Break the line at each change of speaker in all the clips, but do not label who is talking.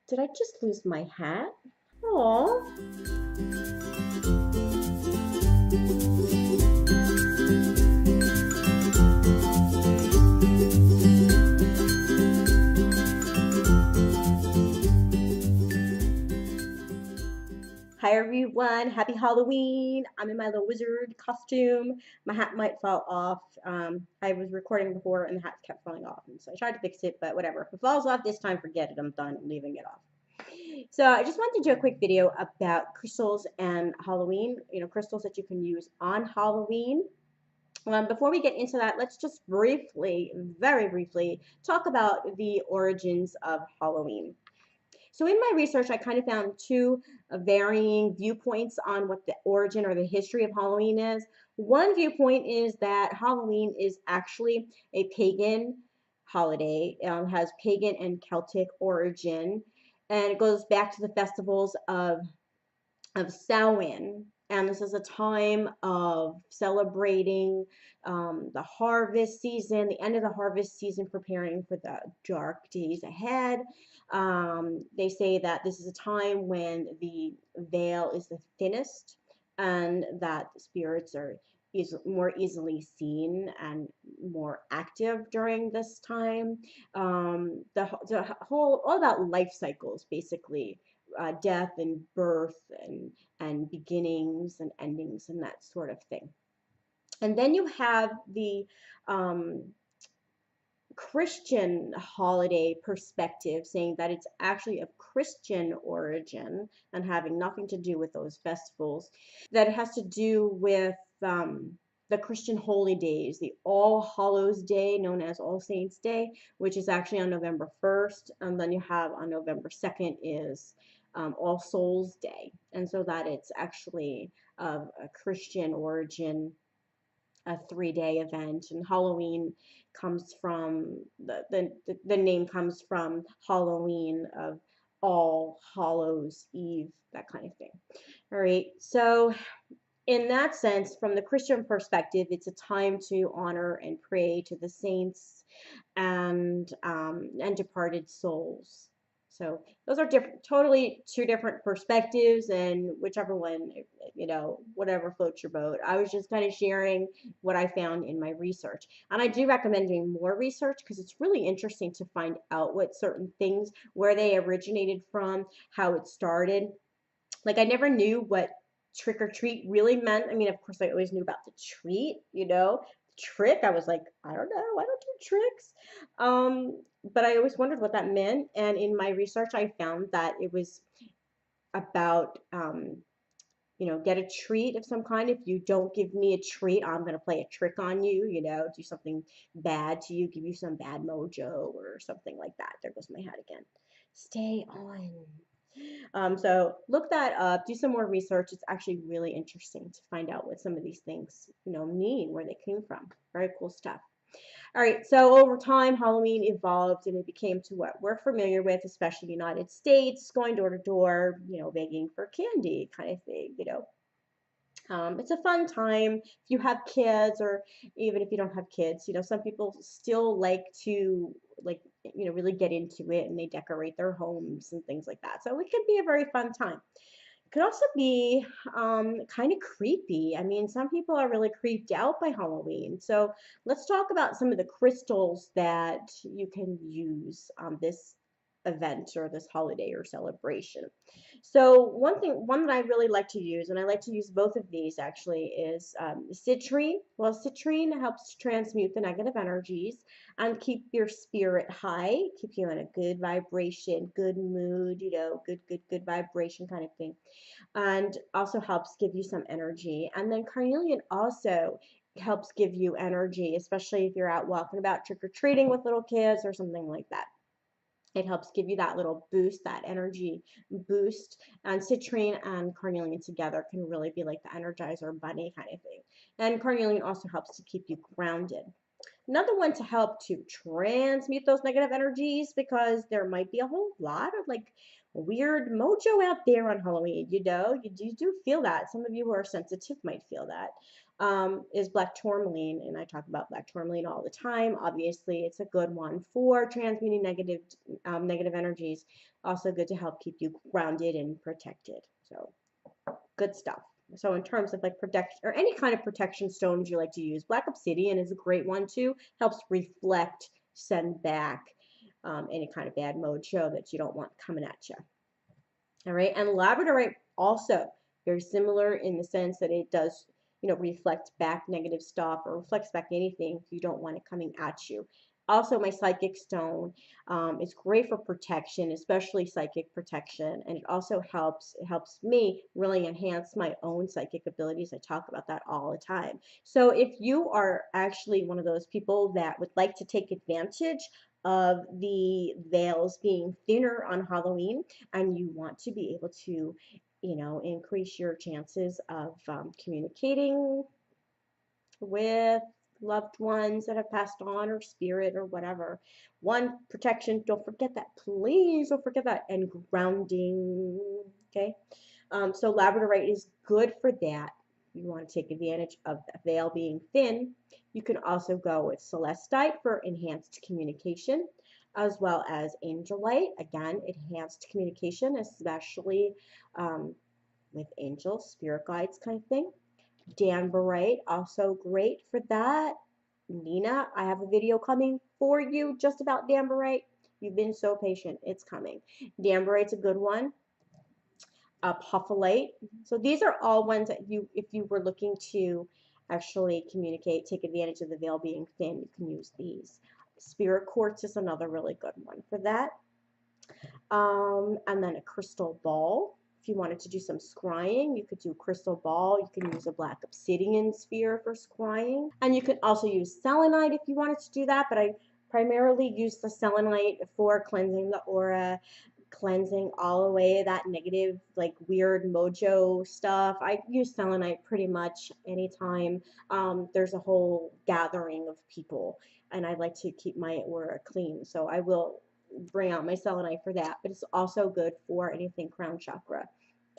Did I just lose my hat? Oh. Hi everyone, happy Halloween. I'm in my little wizard costume. My hat might fall off. I was recording before and the hat kept falling off. And so I tried to fix it, but whatever. If it falls off this time, forget it. I'm done. I'm leaving it off. So I just wanted to do a quick video about crystals and Halloween, crystals that you can use on Halloween. Before we get into that, let's just briefly, very briefly, talk about the origins of Halloween. So in my research, I kind of found two varying viewpoints on what the origin or the history of Halloween is. One viewpoint is that Halloween is actually a pagan holiday, has pagan and Celtic origin, and it goes back to the festivals of Samhain. And this is a time of celebrating the harvest season, the end of the harvest season, preparing for the dark days ahead. They say that this is a time when the veil is the thinnest and that spirits are more easily seen and more active during this time. The whole, all about life cycles, basically. Death and birth and beginnings and endings and that sort of thing. And then you have the Christian holiday perspective, saying that it's actually of Christian origin and having nothing to do with those festivals, that it has to do with the Christian holy days, the All Hallows Day, known as All Saints Day, which is actually on November 1st, and then you have on November 2nd is All Souls Day, and so that it's actually of a Christian origin, a 3-day event. And Halloween comes from the name comes from Halloween, of All Hallows Eve, that kind of thing. All right, so in that sense, from the Christian perspective, it's a time to honor and pray to the saints and departed souls. So those are different, totally two different perspectives, and whichever one, whatever floats your boat. I was just kind of sharing what I found in my research. And I do recommend doing more research because it's really interesting to find out what certain things, where they originated from, how it started. Like I never knew what trick or treat really meant. I mean, of course, I always knew about the treat, trick. I was like, I don't know, I don't do tricks. But I always wondered what that meant. And in my research, I found that it was about, get a treat of some kind. If you don't give me a treat, I'm going to play a trick on you, do something bad to you, give you some bad mojo or something like that. There goes my hat again. Stay on. So look that up, do some more research. It's actually really interesting to find out what some of these things, mean, where they came from. Very cool stuff. All right, so over time, Halloween evolved and it became to what we're familiar with, especially in the United States, going door to door, begging for candy kind of thing, It's a fun time if you have kids, or even if you don't have kids. Some people still like to really get into it, and they decorate their homes and things like that. So it can be a very fun time. It could also be kind of creepy. I mean, some people are really creeped out by Halloween. So let's talk about some of the crystals that you can use on this event or this holiday or celebration. So one that I really like to use, and I like to use both of these actually, is citrine. Well, citrine helps to transmute the negative energies and keep your spirit high, keep you in a good vibration, good mood, good vibration kind of thing, and also helps give you some energy. And then carnelian also helps give you energy, especially if you're out walking about trick-or-treating with little kids or something like that. It helps give you that little boost, that energy boost. And citrine and carnelian together can really be like the Energizer Bunny kind of thing. And carnelian also helps to keep you grounded. Another one to help to transmute those negative energies, because there might be a whole lot of weird mojo out there on Halloween. You do feel that. Some of you who are sensitive might feel that. is black tourmaline, and I talk about black tourmaline all the time. Obviously, it's a good one for transmuting negative energies. Also good to help keep you grounded and protected. So good stuff. So in terms of like protection or any kind of protection stones you like to use, black obsidian is a great one too. Helps reflect, send back any kind of bad mojo that you don't want coming at you. All right, and labradorite also very similar in the sense that it does, reflect back negative stuff or reflects back anything you don't want it coming at you. Also, my psychic stone is great for protection, especially psychic protection, and it also helps me really enhance my own psychic abilities. I talk about that all the time. So if you are actually one of those people that would like to take advantage of the veils being thinner on Halloween, and you want to be able to, increase your chances of communicating with loved ones that have passed on or spirit or whatever. One, protection, don't forget that. Please don't forget that. And grounding, okay? So labradorite is good for that. You want to take advantage of the veil being thin. You can also go with celestite for enhanced communication, as well as angelite. Again, enhanced communication, especially with angels, spirit guides kind of thing. Danburite, also great for that. Nina, I have a video coming for you just about Danburite. You've been so patient. It's coming. Danburite's a good one. Apatite. So these are all ones that if you were looking to actually communicate, take advantage of the veil being thin, you can use these. Spirit quartz is another really good one for that. And then a crystal ball. If you wanted to do some scrying, you could do crystal ball. You can use a black obsidian sphere for scrying. And you can also use selenite if you wanted to do that, but I primarily use the selenite for cleansing the aura, cleansing all away that negative, like weird mojo stuff. I use selenite pretty much anytime there's a whole gathering of people, and I like to keep my aura clean. So I will bring out my selenite for that, but it's also good for anything crown chakra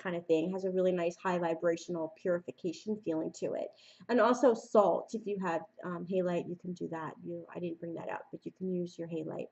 kind of thing. It has a really nice high vibrational purification feeling to it. And also salt. If you have halite, you can do that. I didn't bring that up, but you can use your halite.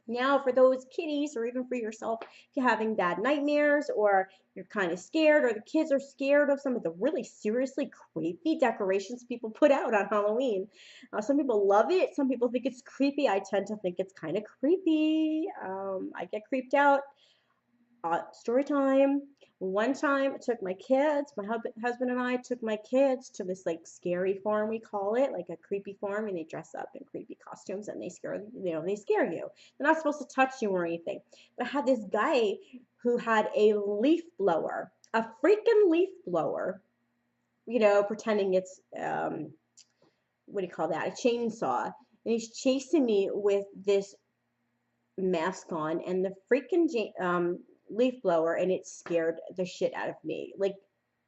Now, for those kitties, or even for yourself, if you're having bad nightmares, or you're kind of scared, or the kids are scared of some of the really seriously creepy decorations people put out on Halloween. Some people love it. Some people think it's creepy. I tend to think it's kind of creepy. I get creeped out. Story time. One time I took my kids, my husband and I took my kids to this like scary farm, we call it, like a creepy farm, and they dress up in creepy costumes and they scare you. They're not supposed to touch you or anything. But I had this guy who had a leaf blower, a freaking leaf blower, pretending it's what do you call that? A chainsaw. And he's chasing me with this mask on and the freaking leaf blower, and it scared the shit out of me. Like,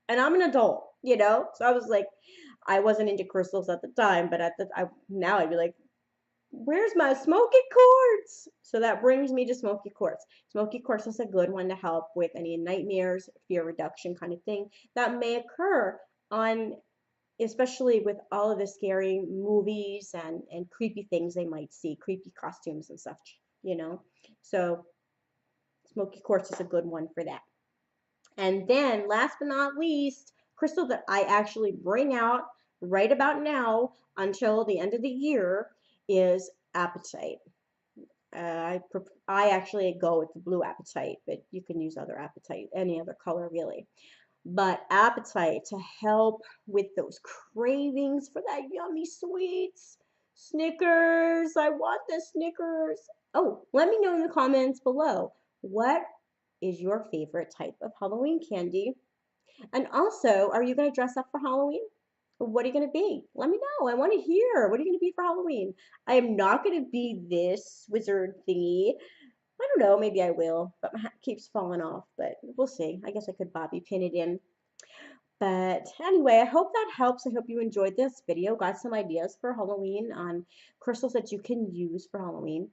and I'm an adult, So I was like, I wasn't into crystals at the time, but now I'd be like, where's my smoky quartz? So that brings me to smoky quartz. Smoky quartz is a good one to help with any nightmares, fear reduction kind of thing that may occur especially with all of the scary movies and creepy things they might see, creepy costumes and such, So smoky quartz is a good one for that. And then last but not least, crystal that I actually bring out right about now until the end of the year is apatite. I actually go with the blue apatite, but you can use other apatite, any other color really. But apatite to help with those cravings for that yummy sweets. Snickers, I want the Snickers. Oh, let me know in the comments below, what is your favorite type of Halloween candy? And also, are you going to dress up for Halloween? What are you going to be? Let me know. I want to hear. What are you going to be for Halloween? I am not going to be this wizard thingy. I don't know. Maybe I will, but my hat keeps falling off. But we'll see. I guess I could bobby pin it in. But anyway, I hope that helps. I hope you enjoyed this video. Got some ideas for Halloween on crystals that you can use for Halloween.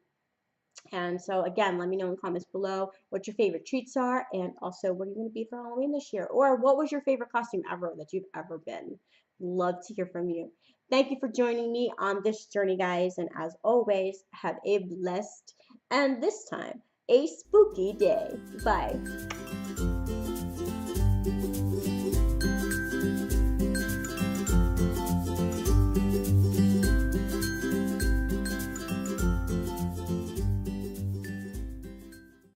And so again, let me know in the comments below what your favorite treats are, and also what are you going to be for Halloween this year, or what was your favorite costume ever that you've ever been. love to hear from you. Thank you for joining me on this journey, guys. And as always, have a blessed and this time a spooky day. Bye.